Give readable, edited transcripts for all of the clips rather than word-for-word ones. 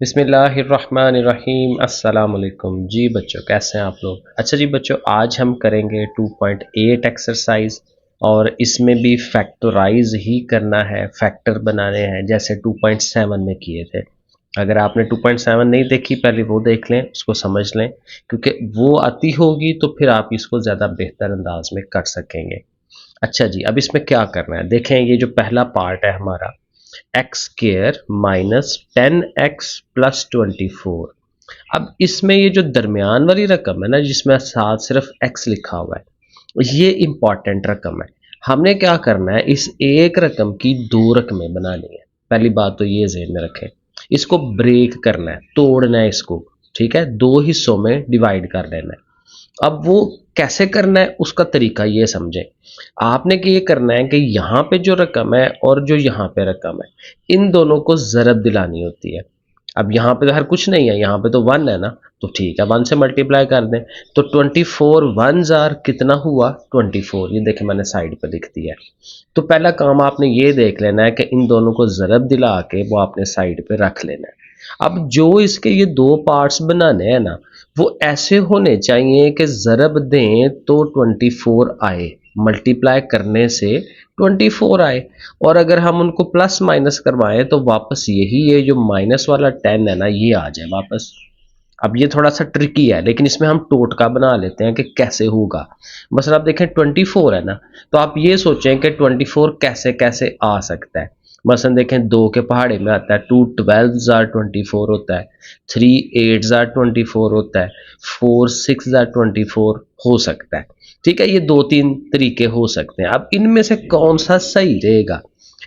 बिस्मिल्लाहिर्रहमानिर्रहीम अस्सलाम वालेकुम जी बच्चों, कैसे हैं आप लोग। अच्छा जी बच्चों, आज हम करेंगे 2.8 एक्सरसाइज और इसमें भी फैक्टराइज ही करना है, फैक्टर बनाने हैं जैसे 2.7 में किए थे। अगर आपने 2.7 नहीं देखी पहले वो देख लें, उसको समझ लें, क्योंकि वो आती होगी तो फिर आप इसको ज़्यादा बेहतर अंदाज में कर सकेंगे। अच्छा जी, अब इसमें क्या करना है देखें। ये जो पहला पार्ट है हमारा, x square minus 10x plus 24। अब इसमें ये जो दरमियान वाली रकम है ना, जिसमें साथ सिर्फ x लिखा हुआ है, ये इंपॉर्टेंट रकम है। हमने क्या करना है, इस एक रकम की दो रकमें बनानी है। पहली बात तो ये ज़हन में रखें, इसको ब्रेक करना है, तोड़ना है इसको। ठीक है, दो हिस्सों में डिवाइड कर लेना है। अब वो कैसे करना है उसका तरीका ये समझें। आपने कि ये करना है कि यहाँ पे जो रकम है और जो यहाँ पे रकम है, इन दोनों को ज़रब दिलानी होती है। अब यहाँ पे तो हर कुछ नहीं है, यहाँ पे तो 1 है ना, तो ठीक है 1 से मल्टीप्लाई कर दें। तो 24 1 जार कितना हुआ 24। ये देखें मैंने साइड पे लिख दिया है। तो पहला काम आपने ये देख लेना है कि इन दोनों को ज़रब दिला के वो आपने साइड पे रख लेना है। अब जो इसके ये दो पार्ट्स बनाने हैं ना, वो ऐसे होने चाहिए कि ज़रब दें तो 24 आए, मल्टीप्लाई करने से 24 आए, और अगर हम उनको प्लस माइनस करवाएं तो वापस यही ये जो माइनस वाला 10 है ना, ये आ जाए वापस। अब ये थोड़ा सा ट्रिकी है, लेकिन इसमें हम टोटका बना लेते हैं कि कैसे होगा। बस आप देखें 24 है ना, तो आप ये सोचें कि 24 कैसे कैसे आ सकता है। मसलन देखें, दो के पहाड़े में आता है, 2 12 जार 24 होता है, 3 8 जार 24 होता है, 4 6 जार 24 हो सकता है। ठीक है, ये दो तीन तरीके हो सकते हैं। अब इनमें से कौन सा सही रहेगा।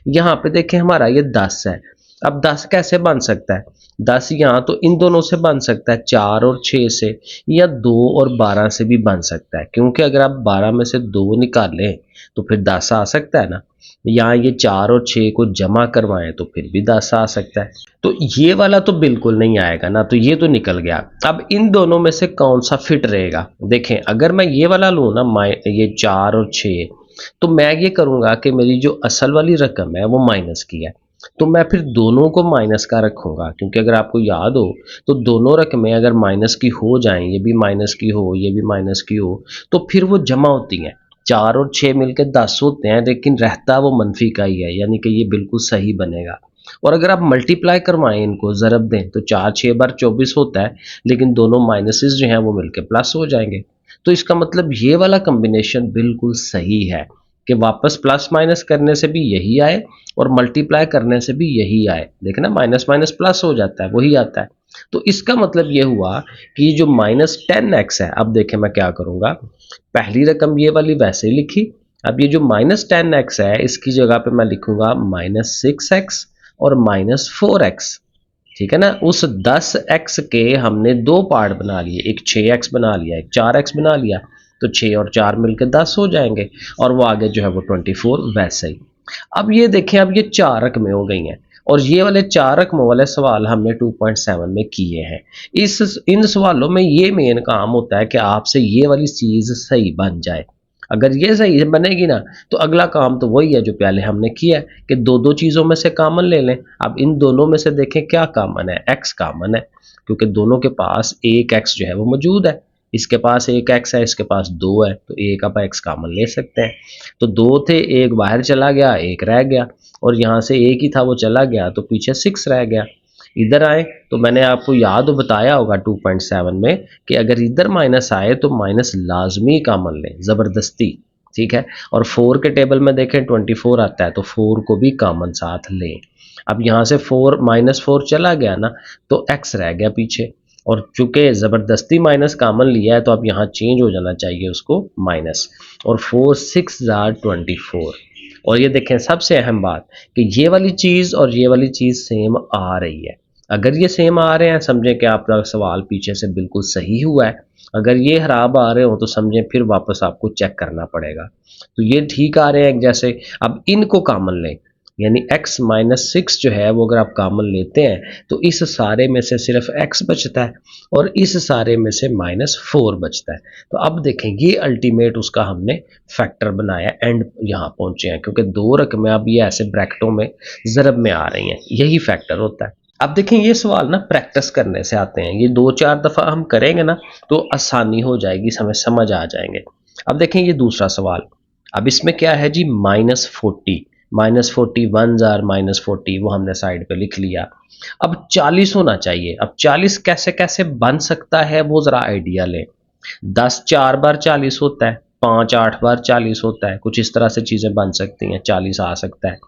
यहाँ पे देखें हमारा ये 10 है। अब 10 कैसे बन सकता है, 10 यहाँ तो इन दोनों से बन सकता है, 4 और 6 से, या 2 और 12 से भी बन सकता है, क्योंकि अगर आप 12 में से 2 निकालें तो फिर 10 आ सकता है ना। यहाँ ये 4 और 6 को जमा करवाएं तो फिर भी 10 आ सकता है। तो ये वाला तो बिल्कुल नहीं आएगा ना, तो ये तो निकल गया। अब इन दोनों में से कौन सा फिट रहेगा। देखें, अगर मैं ये वाला लूँ ना, ये 4 और 6, तो मैं ये करूँगा कि मेरी जो असल वाली रकम है वो माइनस की है, तो मैं फिर दोनों को माइनस का रखूँगा, क्योंकि अगर आपको याद हो तो दोनों रकमें अगर माइनस की हो जाएँ, ये भी माइनस की हो, ये भी माइनस की हो, तो फिर वो जमा होती हैं। 4 और 6 मिलके 10 होते हैं, लेकिन रहता वो मनफ़ी का ही है, यानी कि ये बिल्कुल सही बनेगा। और अगर आप मल्टीप्लाई करवाएँ, इनको ज़रब दें, तो 4 6 बार 24 होता है, लेकिन दोनों माइनसेस जो हैं वो मिलके प्लस हो जाएँगे। तो इसका मतलब ये वाला कॉम्बिनेशन बिल्कुल सही है कि वापस प्लस माइनस करने से भी यही आए और मल्टीप्लाई करने से भी यही आए। देखें ना, माइनस माइनस प्लस हो जाता है, वही आता है। तो इसका मतलब ये हुआ कि जो माइनस 10x है, अब देखें मैं क्या करूँगा, पहली रकम ये वाली वैसे ही लिखी। अब ये जो माइनस 10x है, इसकी जगह पे मैं लिखूंगा माइनस 6x और माइनस 4x। ठीक है ना, उस 10x के हमने दो पार्ट बना लिए, एक 6x बना लिया, एक 4x बना लिया, तो 6 और 4 मिलकर 10 हो जाएंगे, और वो आगे जो है वो 24 वैसे ही। अब ये देखें, अब ये चार रकमें हो गई हैं, और ये वाले चार रकमों वाले सवाल हमने 2.7 में किए हैं। इन सवालों में ये मेन काम होता है कि आपसे ये वाली चीज़ सही बन जाए। अगर ये सही बनेगी ना, तो अगला काम तो वही है जो पहले हमने किया है कि दो दो चीज़ों में से कॉमन ले लें। अब इन दोनों में से देखें क्या कॉमन है, x कॉमन है, क्योंकि दोनों के पास एक x जो है वो मौजूद है। इसके पास एक x है, इसके पास दो है, तो एक आप x कॉमन ले सकते हैं। तो दो थे, एक बाहर चला गया, एक रह गया, और यहाँ से एक ही था वो चला गया, तो पीछे 6 रह गया। इधर आए तो मैंने आपको याद बताया होगा 2.7 में कि अगर इधर माइनस आए तो माइनस लाजमी कॉमन लें, ज़बरदस्ती। ठीक है, और 4 के टेबल में देखें 24 आता है, तो 4 को भी कॉमन साथ लें। अब यहाँ से 4 माइनस 4 चला गया ना, तो x रह गया पीछे, और चूंकि ज़बरदस्ती माइनस कॉमन लिया है तो अब यहाँ चेंज हो जाना चाहिए उसको माइनस, और 4 6 जार 24। और ये देखें सबसे अहम बात कि ये वाली चीज़ और ये वाली चीज़ सेम आ रही है। अगर ये सेम आ रहे हैं, समझें कि आपका सवाल पीछे से बिल्कुल सही हुआ है। अगर ये खराब आ रहे हो तो समझें फिर वापस आपको चेक करना पड़ेगा। तो ये ठीक आ रहे हैं जैसे। अब इनको कॉमन लें, यानी x माइनस 6 जो है वो अगर आप कॉमन लेते हैं तो इस सारे में से सिर्फ x बचता है, और इस सारे में से माइनस 4 बचता है। तो अब देखें, ये अल्टीमेट उसका हमने फैक्टर बनाया, एंड यहाँ पहुंचे हैं, क्योंकि दो रकमें अब ये ऐसे ब्रैकेटों में ज़रब में आ रही हैं, यही फैक्टर होता है। अब देखें ये सवाल ना प्रैक्टिस करने से आते हैं, ये 2-4 दफ़ा हम करेंगे ना तो आसानी हो जाएगी, हमें समझ आ जाएंगे। अब देखें ये दूसरा सवाल, अब इसमें क्या है जी -40, -40 वन जार -40 वो हमने साइड पे लिख लिया। अब 40 होना चाहिए, अब 40 कैसे कैसे बन सकता है वो ज़रा आइडिया लें। 10 4 बार 40 होता है, 5 8 बार 40 होता है, कुछ इस तरह से चीज़ें बन सकती हैं, 40 आ सकता है।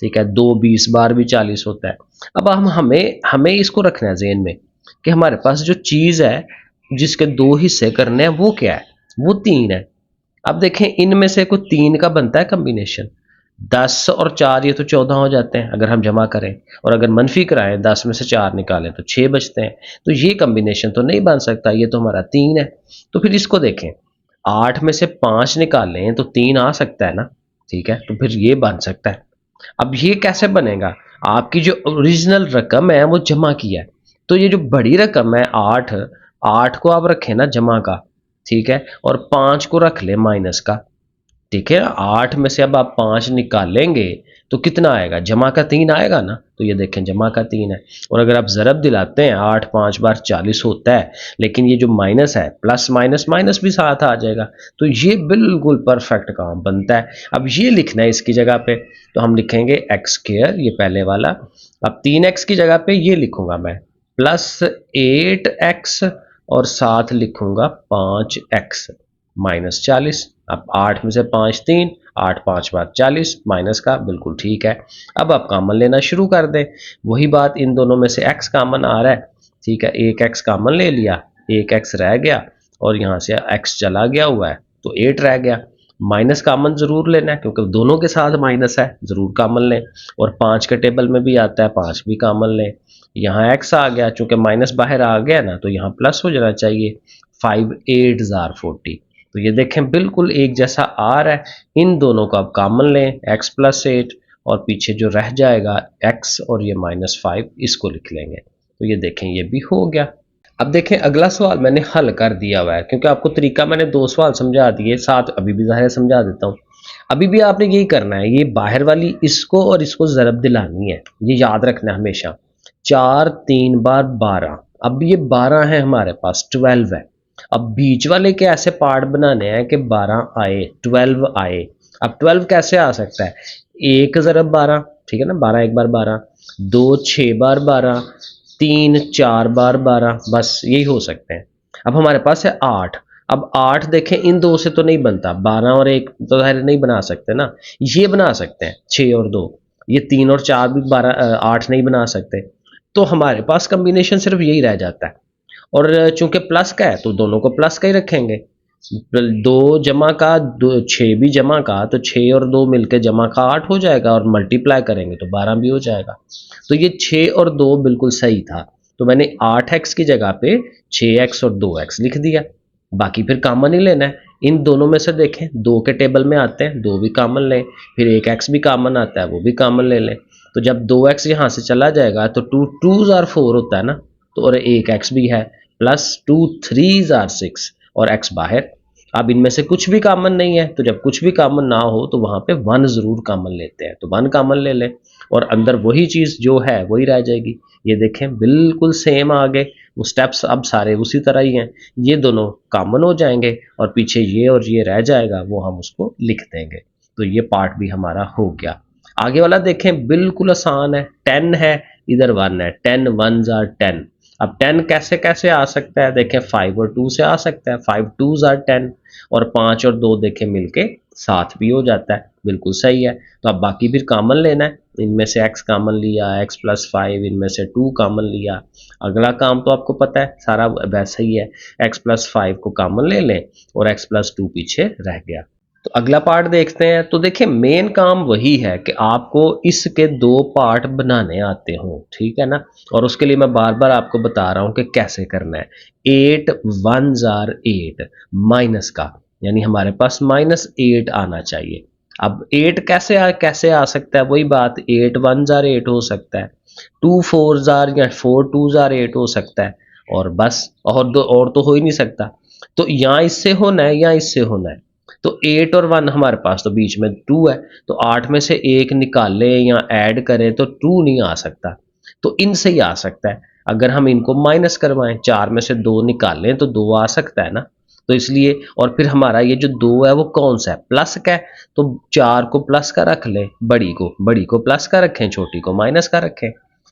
ठीक है, 2 20 बार भी 40 होता है। अब हम हमें हमें इसको रखना है ज़हन में कि हमारे पास जो चीज़ है जिसके 2 हिस्से करने हैं वो क्या है? वो 3 है। अब देखें इनमें से कोई 3 का बनता है कॉम्बिनेशन। 10 और 4 ये तो 14 हो जाते हैं अगर हम जमा करें, और अगर मनफी कराएं 10 में से 4 निकालें तो 6 बचते हैं। तो ये कॉम्बिनेशन तो नहीं बन सकता, ये तो हमारा 3 है। तो फिर इसको देखें, 8 में से 5 निकालें तो 3 आ सकता है ना, ठीक है, तो फिर ये बन सकता है। अब ये कैसे बनेगा? आपकी जो ओरिजिनल रकम है वो जमा की है, तो ये जो बड़ी रकम है 8, 8 को आप रखें ना जमा का, ठीक है, और 5 को रख ले माइनस का। ठीक है, 8 में से अब आप 5 निकालेंगे तो कितना आएगा? जमा का 3 आएगा ना, तो ये देखें जमा का 3 है। और अगर आप ज़रब दिलाते हैं 8 5 बार 40 होता है, लेकिन ये जो माइनस है प्लस माइनस माइनस भी साथ आ जाएगा, तो ये बिल्कुल परफेक्ट काम बनता है। अब ये लिखना है इसकी जगह पे, तो हम लिखेंगे एक्स स्क्वायर, ये पहले वाला। अब 3x की जगह पे ये लिखूंगा मैं +8x, और साथ लिखूंगा 5x -40। अब 8 में से 5 3, 8 5 बार 40 माइनस का, बिल्कुल ठीक है। अब आप कॉमन लेना शुरू कर दें, वही बात, इन दोनों में से x कॉमन आ रहा है, ठीक है, एक x कॉमन ले लिया, एक x रह गया, और यहाँ से x चला गया हुआ है तो 8 रह गया। माइनस कॉमन जरूर लेना है क्योंकि दोनों के साथ माइनस है, जरूर कॉमन लें। और 5 के टेबल में भी आता है, 5 भी कॉमन लें। यहाँ x आ गया, चूंकि माइनस बाहर आ गया ना तो यहाँ प्लस हो जाना चाहिए। 5 8 जार 40, तो ये देखें बिल्कुल एक जैसा आ रहा है। इन दोनों को आप कॉमन लें, x +8, और पीछे जो रह जाएगा x और ये -5, इसको लिख लेंगे। तो ये देखें ये भी हो गया। अब देखें अगला सवाल मैंने हल कर दिया हुआ है, क्योंकि आपको तरीका मैंने 2 सवाल समझा दिए, साथ अभी भी ज़ाहिर समझा देता हूँ। अभी भी आपने यही करना है, ये बाहर वाली इसको और इसको ज़रब दिलानी है, ये याद रखना है हमेशा। 4 3 बार 12, अब ये 12 है हमारे पास, 12 है। अब बीच वाले के ऐसे पार्ट बनाने हैं कि 12 आए, 12 आए। अब 12 कैसे आ सकता है? 1 ज़रब 12, ठीक है ना, 12 एक बार 12, 2 6 बार 12, 3 4 बार 12, बस यही हो सकते हैं। अब हमारे पास है 8। अब 8 देखें इन दो से तो नहीं बनता, 12 और 1 तो ज़ाहिर नहीं बना सकते ना, ये बना सकते हैं 6 और 2, ये 3 और 4 भी 8 नहीं बना सकते। तो हमारे पास कॉम्बिनेशन सिर्फ यही रह जाता है। और चूंकि प्लस का है तो दोनों को प्लस का ही रखेंगे। 2 जमा का 6 भी जमा का, तो 6 और 2 मिलकर जमा का 8 हो जाएगा, और मल्टीप्लाई करेंगे तो 12 भी हो जाएगा। तो ये 6 और 2 बिल्कुल सही था, तो मैंने 8x की जगह पे 6x और 2x लिख दिया। बाकी फिर कॉमन ही लेना है, इन दोनों में से देखें 2 के टेबल में आते हैं, 2 भी कॉमन लें, फिर एक x भी कॉमन आता है, वो भी कॉमन ले लें। तो जब 2x यहाँ से चला जाएगा तो 2 2s आर 4 होता है ना, तो और एक x भी है, +2 3s आर 6, और x बाहर। अब इनमें से कुछ भी कॉमन नहीं है, तो जब कुछ भी कॉमन ना हो तो वहां पे 1 जरूर कॉमन लेते हैं, तो 1 कॉमन ले लें, और अंदर वही चीज जो है वही रह जाएगी। ये देखें बिल्कुल सेम आ गए, वो स्टेप्स अब सारे उसी तरह ही हैं। ये दोनों कॉमन हो जाएंगे और पीछे ये और ये रह जाएगा, वो हम उसको लिख देंगे। तो ये पार्ट भी हमारा हो गया। आगे वाला देखें बिल्कुल आसान है, 10 है, इधर 1 है, 10 1s आर 10। अब 10 कैसे कैसे आ सकता है? देखें 5 और 2 से आ सकता है, 5 2s आर 10, और 5 और 2 देखें मिलके 7 भी हो जाता है, बिल्कुल सही है। तो अब बाकी फिर कॉमन लेना है, इनमें से x कॉमन लिया, x +5, इनमें से 2 कॉमन लिया। अगला काम तो आपको पता है सारा वैसा ही है, x +5 को कॉमन ले लें और x +2 पीछे रह गया। तो अगला पार्ट देखते हैं। तो देखिए मेन काम वही है कि आपको इसके 2 पार्ट बनाने आते हो, ठीक है ना, और उसके लिए मैं बार बार आपको बता रहा हूं कि कैसे करना है। 8 1s आर 8, माइनस का, यानी हमारे पास -8 आना चाहिए। अब 8 कैसे आ सकता है? वही बात, 8 1s आर 8 हो सकता है, 2 4s आर, या 4 2s आर 8 हो सकता है, और बस, और तो हो ही नहीं सकता। तो या इससे होना है या इससे होना है। तो 8 और 1 हमारे पास तो बीच में 2 है, तो 8 में से एक निकालें या ऐड करें तो 2 नहीं आ सकता। तो इनसे ही आ सकता है। अगर हम इनको माइनस करवाएं, 4 में से 2 निकालें तो 2 आ सकता है ना। तो इसलिए, और फिर हमारा ये जो 2 है वो कौन सा है, प्लस का है, तो 4 को प्लस का रख लें, बड़ी को प्लस का रखें, छोटी को माइनस का रखें,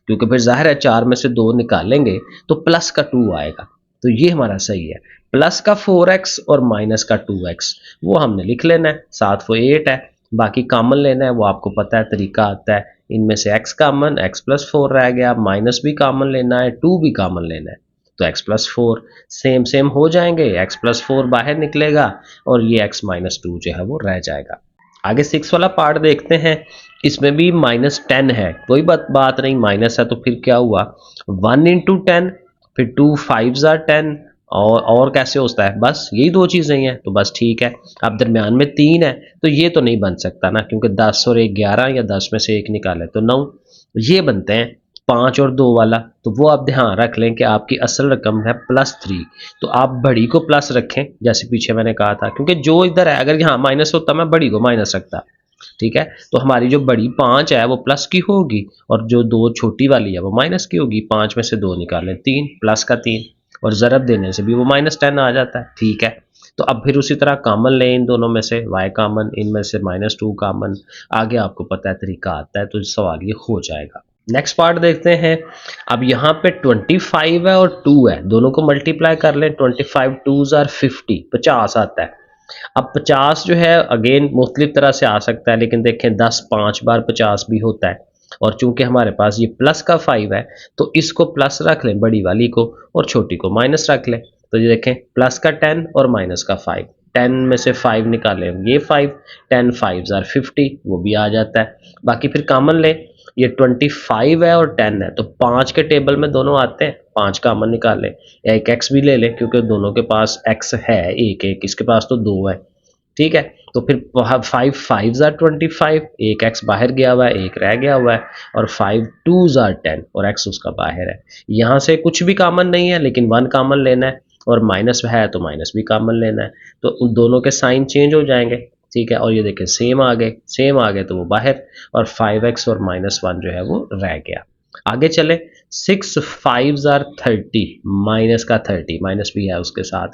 क्योंकि फिर जाहिर है 4 में से 2 निकालेंगे तो प्लस का 2 आएगा। तो ये हमारा सही है। प्लस का 4x और माइनस का 2x वो हमने लिख लेना है, साथ वो 8 है। बाकी कॉमन लेना है, वो आपको पता है, तरीका आता है। इनमें से x कॉमन, x प्लस 4 रह गया, माइनस भी कॉमन लेना है, 2 भी कॉमन लेना है, तो x प्लस 4 सेम सेम हो जाएंगे, x प्लस 4 बाहर निकलेगा और ये x माइनस 2 जो है वो रह जाएगा। आगे 6 वाला पार्ट देखते हैं। इसमें भी -10 है, कोई बात नहीं, माइनस है तो फिर क्या हुआ, 1 इंटू 10, फिर 2 5 10, और कैसे होता है, बस यही दो चीज़ें हैं, तो बस ठीक है। अब दरमियान में 3 है तो ये तो नहीं बन सकता ना, क्योंकि 10 और 1 11, या 10 में से 1 निकाले तो 9, ये बनते हैं 5 और 2 वाला। तो वो आप ध्यान रख लें कि आपकी असल रकम है +3, तो आप बड़ी को प्लस रखें, जैसे पीछे मैंने कहा था, क्योंकि जो इधर है, अगर यहाँ माइनस होता मैं बड़ी को माइनस रखता, ठीक है। तो हमारी जो बड़ी 5 है वो प्लस की होगी, और जो 2 छोटी वाली है वो माइनस की होगी। 5 में से 2 निकालें, 3, प्लस का 3, और ज़रब देने से भी वो -10 आ जाता है, ठीक है। तो अब फिर उसी तरह कॉमन लें इन दोनों में से, y कॉमन, इनमें से -2 कॉमन, आगे आपको पता है तरीका आता है, तो सवाल ये हो जाएगा। नेक्स्ट पार्ट देखते हैं। अब यहाँ पे 25 है और 2 है, दोनों को मल्टीप्लाई कर लें, 25 2s आर 50, 50 आता है। अब 50 जो है अगेन मुख्तलिफ तरह से आ सकता है, लेकिन देखें 10 5 बार 50 भी होता है, और चूंकि हमारे पास ये प्लस का 5 है तो इसको प्लस रख लें बड़ी वाली को, और छोटी को माइनस रख लें। तो ये देखें प्लस का 10 और माइनस का 5, 10 में से 5 निकालें, ये 5, 10 5s आर 50, वो भी आ जाता है। बाकी फिर कॉमन लें, ये 25 है और 10 है, तो 5 के टेबल में दोनों आते हैं, 5 कॉमन निकाल लें, एक x भी ले लें, क्योंकि दोनों के पास x है, एक एक, इसके पास तो 2 है, ठीक है। तो फिर 5 5s आर 25, एक x बाहर गया हुआ है, एक रह गया हुआ है, और 5 2s आर 10, और x उसका बाहर है। यहाँ से कुछ भी कॉमन नहीं है, लेकिन 1 कॉमन लेना है, और माइनस है तो माइनस भी कॉमन लेना है, तो उन दोनों के साइन चेंज हो जाएंगे, ठीक है। और ये देखें सेम आ गए तो वो बाहर, और 5x और -1 जो है वो रह गया। आगे चले, 6 5s आर 30, माइनस का 30, माइनस भी है उसके साथ,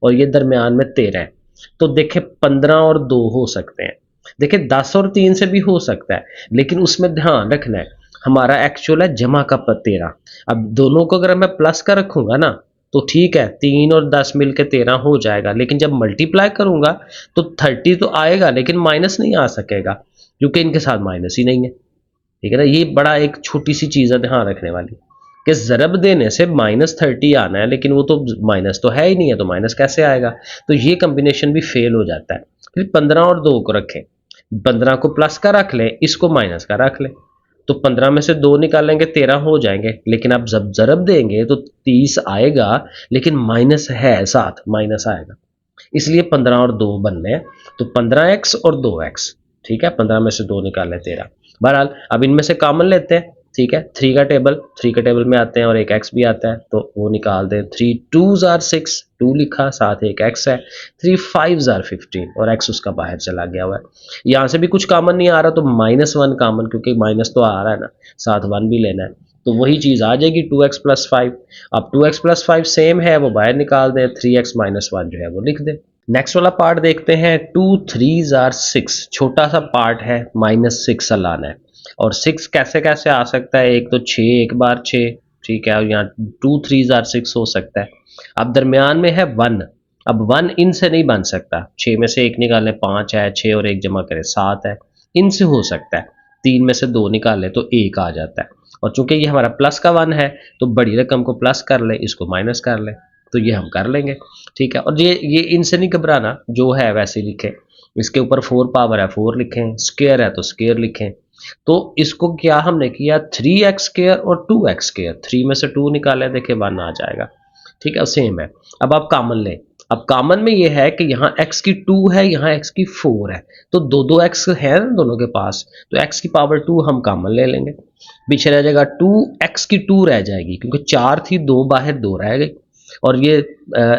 और ये दरमियान में 13 है। तो देखें 15 और 2 हो सकते हैं, देखें 10 और 3 से भी हो सकता है, लेकिन उसमें ध्यान रखना है हमारा एक्चुअल है जमा का 13। अब दोनों को अगर मैं प्लस का रखूंगा ना तो ठीक है, 3 और 10 मिलकर 13 हो जाएगा, लेकिन जब मल्टीप्लाई करूंगा तो 30 तो आएगा, लेकिन माइनस नहीं आ सकेगा, क्योंकि इनके साथ माइनस ही नहीं है, ठीक है ना। ये बड़ा एक छोटी सी चीज़ है ध्यान रखने वाली, कि ज़रब देने से -30 आना है, लेकिन वो तो माइनस तो है ही नहीं है, तो माइनस कैसे आएगा, तो ये कम्बिनेशन भी फेल हो जाता है। फिर 15 और 2 को रखें, 15 को प्लस का रख लें, इसको माइनस का रख लें, तो 15 में से 2 निकालेंगे 13 हो जाएंगे, लेकिन अब जब ज़रब देंगे तो 30 आएगा, लेकिन माइनस है, साथ माइनस आएगा, इसलिए 15 और 2 बनने हैं, तो 15x और 2x, ठीक है। 15 में से 2 निकालें 13। बहरहाल अब इनमें से कॉमन लेते हैं, ठीक है। 3 का टेबल में आते हैं, और एक x भी आता है, तो वो निकाल दें। 3 2s आर 6, 2 लिखा, साथ एक x है, 3 5s आर 15, और x उसका बाहर चला गया हुआ है। यहाँ से भी कुछ कॉमन नहीं आ रहा, तो -1 कॉमन, क्योंकि माइनस तो आ रहा है ना, साथ 1 भी लेना है, तो वही चीज़ आ जाएगी 2x प्लस 5। अब 2x प्लस 5 सेम है, वो बाहर निकाल दें, 3x माइनस 1 जो है वो लिख दें। नेक्स्ट वाला पार्ट देखते हैं। 2 3s आर 6, छोटा सा पार्ट है, -6 लाना है, और 6 कैसे कैसे आ सकता है, एक तो 6 एक बार 6, ठीक है, और यहाँ 2 3s आर 6 हो सकता है। अब दरमियान में है 1, अब 1 इनसे नहीं बन सकता, 6 में से 1 निकालें 5 है, 6 और 1 जमा करें 7 है, इनसे हो सकता है। 3 में से 2 निकालें तो 1 आ जाता है, और चूंकि ये हमारा प्लस का 1 है तो बड़ी रकम को प्लस कर लें, इसको माइनस कर लें, तो ये हम कर लेंगे, ठीक है। और ये इनसे नहीं घबराना, जो है वैसे ही लिखें, इसके ऊपर 4 पावर है 4 लिखें, स्क्वायर है तो स्क्वायर लिखें। तो इसको क्या हमने किया, 3x स्क्वायर और 2x स्क्वायर, 3 में से 2 निकालें, देखिए 1 आ जाएगा, ठीक है, सेम है। अब आप कॉमन लें, अब कॉमन में ये है कि यहाँ x की 2 है, यहाँ x की 4 है, तो दो x है ना दोनों के पास, तो x की पावर 2 हम कॉमन ले लेंगे, पीछे रह जाएगा 2x की 2 रह जाएगी, क्योंकि 4 थी, 2 बाहर 2 रह गई, और ये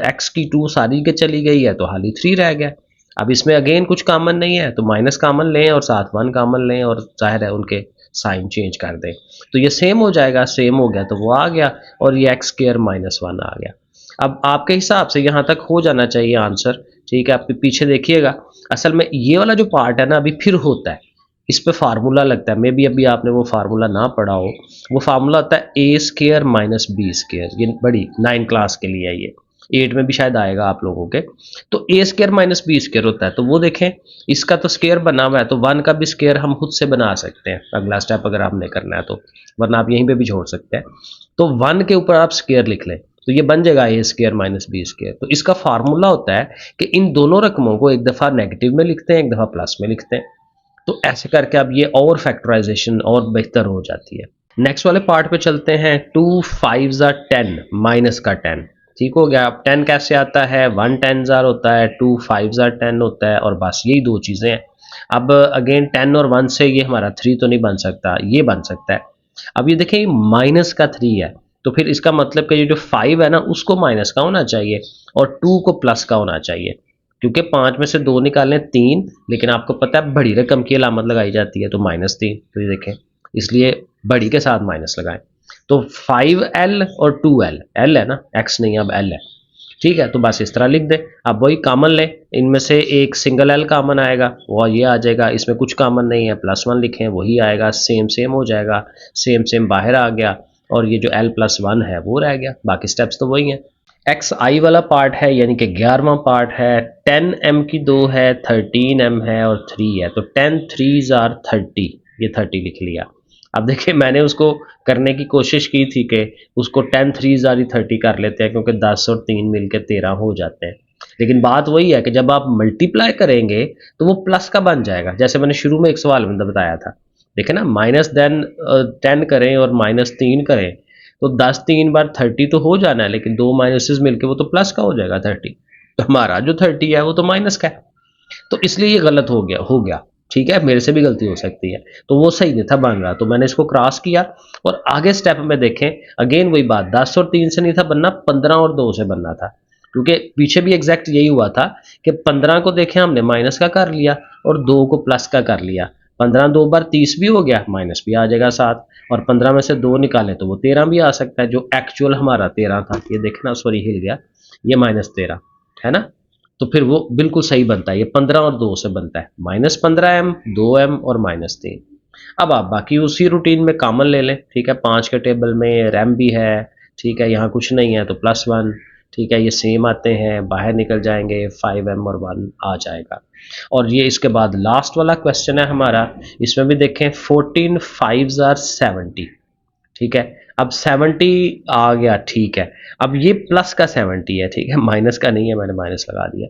x की 2 सारी के चली गई है, तो हाली 3 रह गया। अब इसमें अगेन कुछ कॉमन नहीं है, तो माइनस कॉमन लें और साथ 1 कॉमन लें, और जाहिर है उनके साइन चेंज कर दें तो ये सेम हो जाएगा, सेम हो गया तो वो आ गया और ये एक्स स्क्वायर माइनस 1 आ गया। अब आपके हिसाब से यहाँ तक हो जाना चाहिए आंसर, ठीक है। आप पीछे देखिएगा, असल में ये वाला जो पार्ट है ना अभी फिर होता है, इस पे फार्मूला लगता है, मे बी अभी आपने वो फार्मूला ना पढ़ा हो। वो फार्मूला होता है ए स्क्वायर माइनस बी स्क्वायर, ये बड़ी 9 क्लास के लिए है, ये 8 में भी शायद आएगा आप लोगों के। तो ए स्क्वायर माइनस बी स्क्वायर होता है, तो वो देखें इसका तो स्क्वायर बना हुआ है तो 1 का भी स्क्वायर हम खुद से बना सकते हैं, अगला स्टेप अगर आपने करना है तो, वरना आप यहीं पे भी छोड़ सकते हैं। तो 1 के ऊपर आप स्क्वायर लिख लें तो ये बन जाएगा ए स्क्वायर माइनस बी स्क्वायर। तो इसका फार्मूला होता है कि इन दोनों रकमों को एक दफ़ा नेगेटिव में लिखते हैं, एक दफ़ा प्लस में लिखते हैं। तो ऐसे करके अब ये और फैक्टराइजेशन और बेहतर हो जाती है। नेक्स्ट वाले पार्ट पे चलते हैं। 2 5 10 माइनस का 10, ठीक हो गया। अब 10 कैसे आता है, 1 10 होता है, 2 5 10 होता है, और बस यही दो चीज़ें हैं। अब अगेन 10 और 1 से ये हमारा 3 तो नहीं बन सकता, ये बन सकता है। अब ये देखें माइनस का 3 है, तो फिर इसका मतलब कि ये जो 5 है ना उसको माइनस का होना चाहिए और 2 को प्लस का होना चाहिए, क्योंकि 5 में से 2 निकालने 3, लेकिन आपको पता है बड़ी रकम की अलामत लगाई जाती है तो -3, तो ये देखें इसलिए बड़ी के साथ माइनस लगाएं। तो 5l और 2l, l है ना, x नहीं अब l है, ठीक है। तो बस इस तरह लिख दें। अब वही कॉमन लें, इनमें से एक सिंगल l कॉमन आएगा वो ये आ जाएगा, इसमें कुछ कॉमन नहीं है, +1 लिखें वही आएगा, सेम सेम हो जाएगा, सेम सेम बाहर आ गया और ये जो l+1 है वो रह गया, बाकी स्टेप्स तो वही हैं। एक्स आई वाला पार्ट है यानी कि 11वां पार्ट है। 10m की 2 है, 13m है और 3 है, तो 10 3s are 30, ये 30 लिख लिया। अब देखिए मैंने उसको करने की कोशिश की थी कि उसको 10 3s are 30 कर लेते हैं, क्योंकि 10 और 3 मिलकर 13 हो जाते हैं, लेकिन बात वही है कि जब आप मल्टीप्लाई करेंगे तो वो प्लस का बन जाएगा, जैसे मैंने शुरू में एक सवाल में बताया था। देखे ना, -10 करें और -3 करें तो 10 3 बार 30 तो हो जाना है, लेकिन दो माइनसेस मिलके वो तो प्लस का हो जाएगा 30, तो हमारा जो 30 है वो तो माइनस का है, तो इसलिए ये गलत हो गया, ठीक है। मेरे से भी गलती हो सकती है, तो वो सही नहीं था बन रहा, तो मैंने इसको क्रॉस किया और आगे स्टेप में देखें, अगेन वही बात, 10 और 3 से नहीं था बनना, 15 और 2 से बनना था, क्योंकि पीछे भी एग्जैक्ट यही हुआ था कि 15 को देखें हमने माइनस का कर लिया और 2 को प्लस का कर लिया। 15 दो बार 30 भी हो गया, माइनस भी आ जाएगा साथ, और 15 में से 2 निकालें तो वो 13 भी आ सकता है, जो एक्चुअल हमारा 13 था। ये देखना, सॉरी हिल गया, ये -13 है ना, तो फिर वो बिल्कुल सही बनता है, ये 15 और 2 से बनता है, -15m 2m और -3। अब आप बाकी उसी रूटीन में कॉमन ले लें, ठीक है। 5 के टेबल में रैम भी है, ठीक है, यहाँ कुछ नहीं है तो +1, ठीक है, ये सेम आते हैं, बाहर निकल जाएंगे, 5m और 1 आ जाएगा। और ये इसके बाद लास्ट वाला क्वेश्चन है हमारा, इसमें भी देखें 14 5s are 70, ठीक है। अब 70 आ गया, ठीक है। अब ये प्लस का 70 है, ठीक है, माइनस का नहीं है, मैंने माइनस लगा दिया,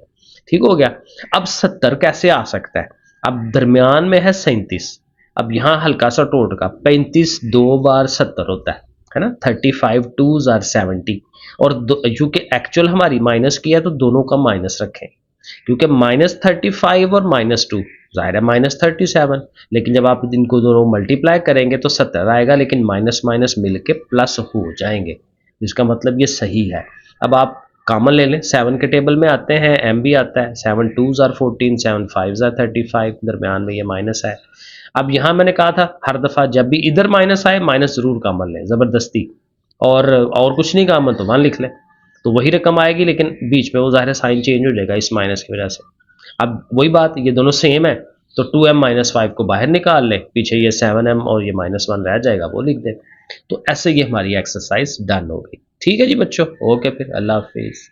ठीक हो गया। अब 70 कैसे आ सकता है, अब दरमियान में है 37, अब यहाँ हल्का सा टोटका 35 2 बार 70 होता है ना, 35 2s are 70, और चूंकि एक्चुअल हमारी माइनस की है तो दोनों का माइनस रखें, क्योंकि -35 और -2 जाहिर है -37, लेकिन जब आप इनको दोनों मल्टीप्लाई करेंगे तो 70 आएगा, लेकिन माइनस माइनस मिलके प्लस हो जाएंगे, जिसका मतलब ये सही है। अब आप कॉमन ले लें, 7 के टेबल में आते हैं, m भी आता है, 7 2s are 14 7 5s are 35, दरमियान में ये माइनस है। अब यहाँ मैंने कहा था हर दफ़ा जब भी इधर माइनस आए माइनस ज़रूर कॉमन लें ज़बरदस्ती, और कुछ नहीं कॉमन तो 1 लिख लें, तो वही रकम आएगी, लेकिन बीच में वो ज़ाहिर है साइन चेंज हो जाएगा इस माइनस की वजह से। अब वही बात, ये दोनों सेम है तो 2m - 5 को बाहर निकाल लें, पीछे ये 7m और ये -1 रह जाएगा, वो लिख दें। तो ऐसे ये हमारी एक्सरसाइज डन हो गई। ठीक है जी बच्चों, ओके फिर अल्लाह हाफिज़।